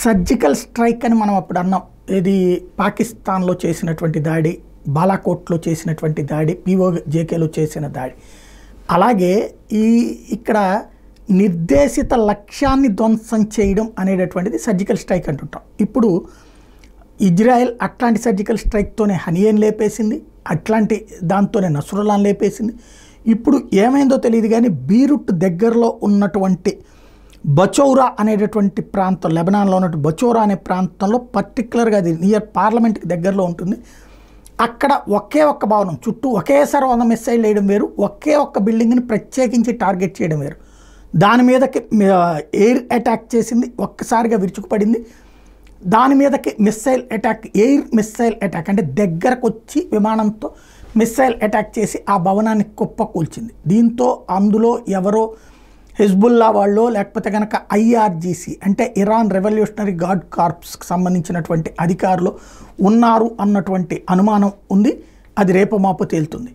Surgical strike అని మనం అప్పుడు అన్నాం. ఇది పాకిస్తాన్లో చేసినటువంటి దాడి, బాలాకోట్లో చేసినటువంటి దాడి, పీఓజేకేలో చేసిన దాడి. అలాగే ఇక్కడ నిర్దేశిత లక్ష్యాన్ని ధ్వంసం చేయడం అనేటటువంటిది సర్జికల్ స్ట్రైక్ అంటుంటాం. ఇప్పుడు ఇజ్రాయెల్ అట్లాంటి సర్జికల్ స్ట్రైక్తోనే హనియన్ లేపేసింది, అట్లాంటి దాంతోనే నస్రుల్లాని లేపేసింది. ఇప్పుడు ఏమైందో తెలియదు కానీ బీరుట్ దగ్గరలో ఉన్నటువంటి బచౌరా అనేటటువంటి ప్రాంతం, లెబనాన్లో ఉన్నటువంటి బచౌరా అనే ప్రాంతంలో పర్టికులర్గా అది నియర్ పార్లమెంట్కి దగ్గరలో ఉంటుంది. అక్కడ ఒకే ఒక్క భవనం చుట్టూ ఒకేసారి 100 మిస్సైల్ వేయడం వేరు, ఒకే ఒక్క బిల్డింగ్ని ప్రత్యేకించి టార్గెట్ చేయడం వేరు. దాని మీదకి ఎయిర్ అటాక్ చేసింది, ఒక్కసారిగా విరుచుకుపడింది. దాని మీదకి missile attack, air missile attack అంటే దగ్గరకు వచ్చి విమానంతో మిస్సైల్ అటాక్ చేసి ఆ భవనాన్ని కుప్పకూల్చింది. దీంతో అందులో ఎవరో హెజ్బుల్లా వాళ్ళు లేకపోతే కనుక ఐఆర్జీసీ అంటే ఇరాన్ రెవల్యూషనరీ గార్డ్ కార్ప్స్కి సంబంధించినటువంటి అధికారులు ఉన్నారు అన్నటువంటి అనుమానం ఉంది. అది రేపు మాపు తేలుతుంది.